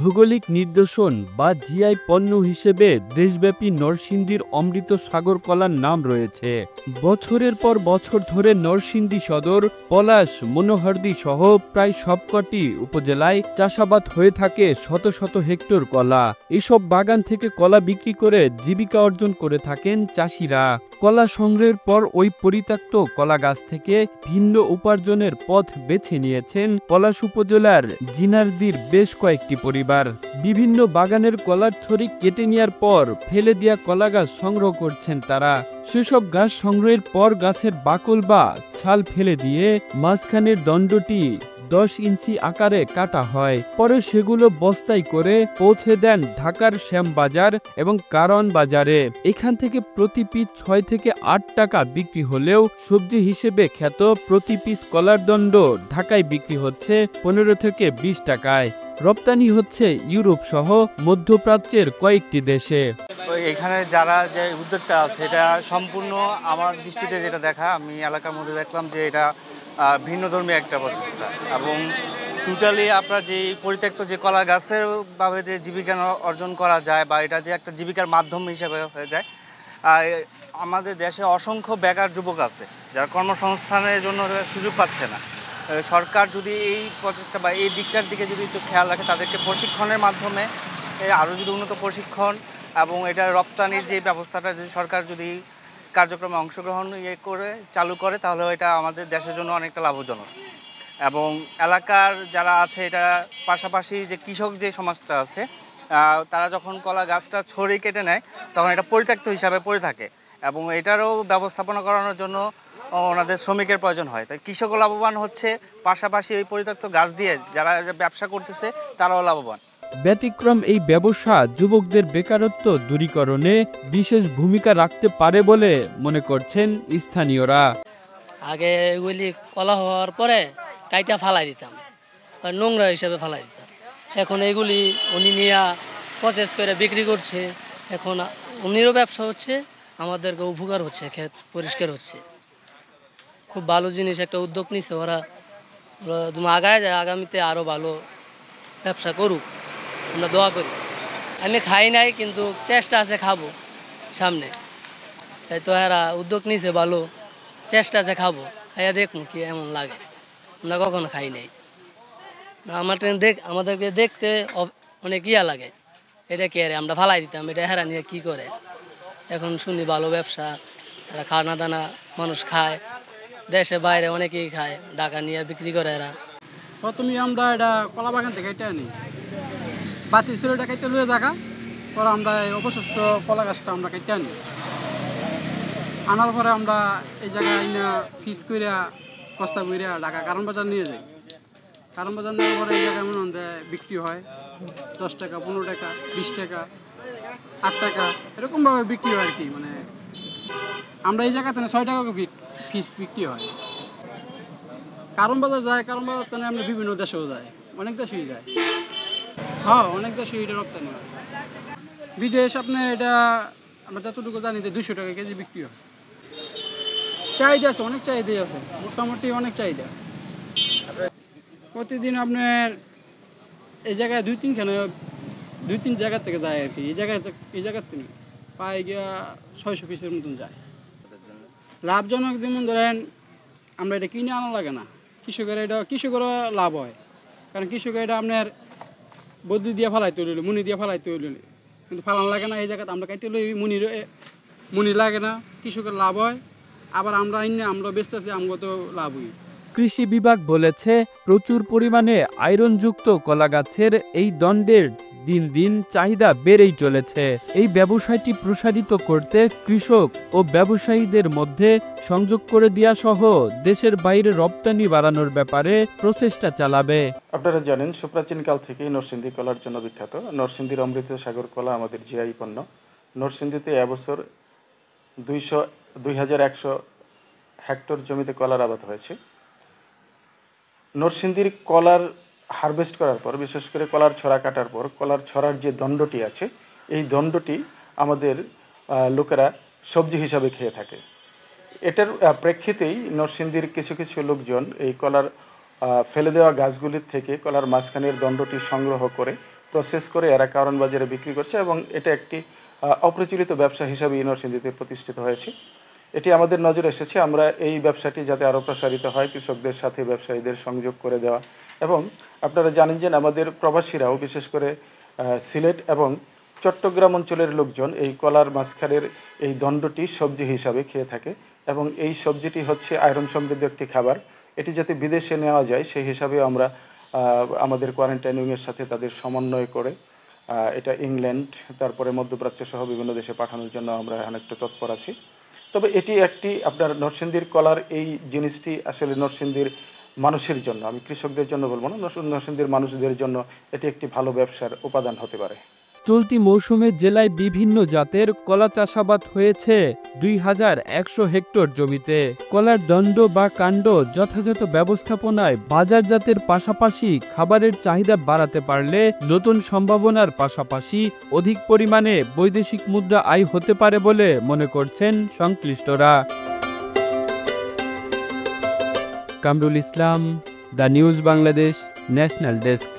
ভৌগোলিক নির্দেশন বা জিআই পণ্য হিসেবে দেশব্যাপী নরসিংদীর অমৃত সাগর কলার নাম রয়েছে। বছরের পর বছর ধরে নরসিংদী সদর, পলাশ, মনোহরদী সহ প্রায় সবকটি উপজেলায় চাষাবাদ হয়ে থাকে শত শত হেক্টর কলা। এসব বাগান থেকে কলা বিক্রি করে জীবিকা অর্জন করে থাকেন চাষিরা। কলা সংগ্রহের পর ওই পরিত্যক্ত কলা গাছ থেকে ভিন্ন উপার্জনের পথ বেছে নিয়েছেন পলাশ উপজেলার জিনারদির বেশ কয়েকটি পরিবার। বিভিন্ন বাগানের কলার ছড়ি কেটে নেওয়ার পর ফেলে দেওয়া কলা গাছ সংগ্রহ করছেন তারা। সেসব গাছ সংগ্রহের পর গাছের বাকল বা ছাল ফেলে দিয়ে মাঝখানের দণ্ডটি 10 ইঞ্চি আকারে কাটা হয়। পরে সেগুলো বস্তায় করে পৌঁছে দেন ঢাকার শ্যামবাজার এবং কারণ বাজারে। এখান থেকে প্রতি পিস 6 থেকে 8 টাকা বিক্রি হলেও সবজি হিসেবে খ্যাত প্রতি পিস কলার দণ্ড ঢাকায় বিক্রি হচ্ছে 15 থেকে 20 টাকায়। রপ্তানি হচ্ছে ইউরোপ সহ মধ্যপ্রাচ্যের কয়েকটি দেশে। এখানে যারা যে উদ্যোক্তা আছে, এটা সম্পূর্ণ আমার দৃষ্টিতে যেটা দেখা, আমি এলাকার মধ্যে দেখলাম যে এটা ভিন্নধর্মী একটা প্রচেষ্টা এবং টোটালি আপনার যে পরিত্যক্ত যে কলা গাছের ভাবে যে জীবিকা অর্জন করা যায় বা এটা যে একটা জীবিকার মাধ্যম হিসেবে হয়ে যায়। আমাদের দেশে অসংখ্য বেকার যুবক আছে যারা কর্মসংস্থানের জন্য সুযোগ পাচ্ছে না। সরকার যদি এই প্রচেষ্টা বা এই দিকটার দিকে যদি একটু খেয়াল রাখে, তাদেরকে প্রশিক্ষণের মাধ্যমে আরও যদি উন্নত প্রশিক্ষণ এবং এটা রপ্তানির যে ব্যবস্থাটা যদি সরকার যদি কার্যক্রমে অংশগ্রহণ চালু করে, তাহলে এটা আমাদের দেশের জন্য অনেকটা লাভজনক। এবং এলাকার যারা আছে, এটা পাশাপাশি যে কৃষক যে সমাজটা আছে, তারা যখন কলা গাছটা ছড়িয়ে কেটে নেয় তখন এটা পরিত্যক্ত হিসাবে পড়ে থাকে এবং এটারও ব্যবস্থাপনা করানোর জন্য ওনাদের শ্রমিকের প্রয়োজন হয়। তাই কৃষকও লাভবান হচ্ছে, পাশাপাশি এই পরিত্যক্ত গাছ দিয়ে যারা ব্যবসা করতেছে তারাও লাভবান। ব্যতিক্রম এই ব্যবসা যুবকদের বেকারত্ব দূরীকরণে বিশেষ ভূমিকা রাখতে পারে বলে মনে করছেন স্থানীয়রা। আগে এগুলি কলা হওয়ার পরে কাইটা ফালাই দিতাম, নোংরা হিসাবে ফালাই দিতাম। এখন এগুলি উনি নিয়ে প্রসেস করে বিক্রি করছে। এখন উনিরও ব্যবসা হচ্ছে, আমাদেরকে উপকার হচ্ছে, ক্ষেত পরিষ্কার হচ্ছে। খুব ভালো জিনিস, একটা উদ্যোগ নিছে ওরা। আগায় যায়, আগামীতে আরও ভালো ব্যবসা করুক, আমরা দোয়া করি। আমি খাই নাই, কিন্তু চেষ্টা আছে খাবো সামনে। তাই তো এরা উদ্যোগ নিছে, ভালো চেষ্টা আছে, খাবো, খাইয়া দেখুন কি এমন লাগে। আমরা কখনো খাই নাই। আমাদেরকে দেখতে অনেক ইয়া লাগে, এটা কে রে, আমরা ফালাই দিতাম, এটা হেরা নিয়ে কী করে। এখন শুনি ভালো ব্যবসা, এরা খানা দানা মানুষ খায়, দেশে বাইরে অনেকেই খায়, ঢাকা নিয়ে বিক্রি করে এরা। প্রথমে আমরা এটা কলা বাগান থেকে এটা আনি, বাতি ছিল এটা কেটে লুয়ে জায়গা পরে আমরা অবশিষ্ট কলা গাছটা আমরা কেটে আনি। আনার পরে আমরা এই জায়গায় আইনা ফিস কইরা বস্তা কইরা ঢাকা কারণ বাজার নিয়ে যাই। কারণ বাজার নেওয়ার পরে এই জায়গায় মনে হয় বিক্রি হয় 10 টাকা, 15 টাকা, 20 টাকা, 8 টাকা, এরকমভাবে বিক্রি হয় আর কি। মানে আমরা এই জায়গাতে 6 টাকা ফিস বিক্রি হয়। কারণ বাজার যায়, কারণ বাজার তো আমরা বিভিন্ন দেশেও যায়, অনেক দেশেই যায়। হ্যাঁ, অনেক দেশে এটা রপ্তানি হয়। বিদেশ আপনার এটা আমরা যতটুকু জানি যে 200 টাকা কেজি বিক্রি হয়। চাহিদা আছে, অনেক চাহিদাই আছে, মোটামুটি অনেক চাহিদা। প্রতিদিন আপনার এই জায়গায় 2-3 জায়গা থেকে যায় আর কি। এই জায়গার থেকে পায়ে গিয়া 600 পিসের মতন যায়। লাভজনক যেমন ধরেন আমরা এটা কিনে আনা লাগে না, কৃষকেরা লাভ হয়। কারণ কৃষকের এটা আপনার বদ্যি দিয়ে ফালাইতে হইল, মুনি দিয়ে ফালাইতে হইল, কিন্তু ফালান লাগে না। এই জায়গাতে আমরা কাটতে লই, মুনি লাগে না, কৃষকের লাভ হয়। আবার আমরা বেচতেছি, আমগো তো লাভ হই। কৃষি বিভাগ বলেছে, প্রচুর পরিমাণে আয়রনযুক্ত কলা গাছের এই দণ্ডের দিন দিন চাহিদা বেড়েই চলেছে। এই ব্যবসায়টি প্রসারিত করতে কৃষক ও ব্যবসায়ীদের মধ্যে সংযোগ করে দেওয়া সহ দেশের বাইরে রপ্তানি বাড়ানোর ব্যাপারে প্রচেষ্টা চালাবে। আপনারা জানেন, সুপ্রাচীনকাল থেকেই নরসিংদী কলার জন্য বিখ্যাত। নরসিংদীর অমৃত সাগর কলা আমাদের জিআই পণ্য। নরসিংদীতে এবছর 2100 হেক্টর জমিতে কলার আবাদ হয়েছে। নরসিংদীর কলার হারভেস্ট করার পর, বিশেষ করে কলার ছড়া কাটার পর, কলার ছড়ার যে দণ্ডটি আছে, এই দণ্ডটি আমাদের লোকেরা সবজি হিসাবে খেয়ে থাকে। এটার প্রেক্ষিতেই নরসিংদীর কিছু কিছু লোকজন এই কলার ফেলে দেওয়া গাছগুলির থেকে কলার মাঝখানের দণ্ডটি সংগ্রহ করে প্রসেস করে এরা কারণ বাজারে বিক্রি করছে এবং এটা একটি অপ্রচলিত ব্যবসা হিসাবে নরসিংদীতে প্রতিষ্ঠিত হয়েছে। এটি আমাদের নজরে এসেছে, আমরা এই ব্যবসাটি যাতে আরও প্রসারিত হয়, কৃষকদের সাথে ব্যবসায়ীদের সংযোগ করে দেওয়া। এবং আপনারা জানেন যে আমাদের প্রবাসীরাও বিশেষ করে সিলেট এবং চট্টগ্রাম অঞ্চলের লোকজন এই কলার মাঝখানের এই দণ্ডটি সবজি হিসাবে খেয়ে থাকে এবং এই সবজিটি হচ্ছে আয়রন সমৃদ্ধ একটি খাবার। এটি যাতে বিদেশে নেওয়া যায় সেই হিসাবে আমরা আমাদের কোয়ারেন্টাইনিংয়ের সাথে তাদের সমন্বয় করে এটা ইংল্যান্ড, তারপরে মধ্যপ্রাচ্য সহ বিভিন্ন দেশে পাঠানোর জন্য আমরা অনেকটা তৎপর আছি। তবে এটি একটি আপনার নরসিংদীর কলার এই জিনিসটি আসলে নরসিংদীর মানুষের জন্য, আমি কৃষকদের জন্য বলবো না, নরসিংদীর মানুষদের জন্য এটি একটি ভালো ব্যবসার উপাদান হতে পারে। চলতি মৌসুমে জেলায় বিভিন্ন জাতের কলা চাষাবাদ হয়েছে 2100 হেক্টর জমিতে। কলার দণ্ড বা কাণ্ড যথাযথ ব্যবস্থাপনায় বাজারজাতের পাশাপাশি খাবারের চাহিদা বাড়াতে পারলে নতুন সম্ভাবনার পাশাপাশি অধিক পরিমাণে বৈদেশিক মুদ্রা আয় হতে পারে বলে মনে করছেন সংশ্লিষ্টরা। Kamrul Islam, the news Bangladesh, national desk.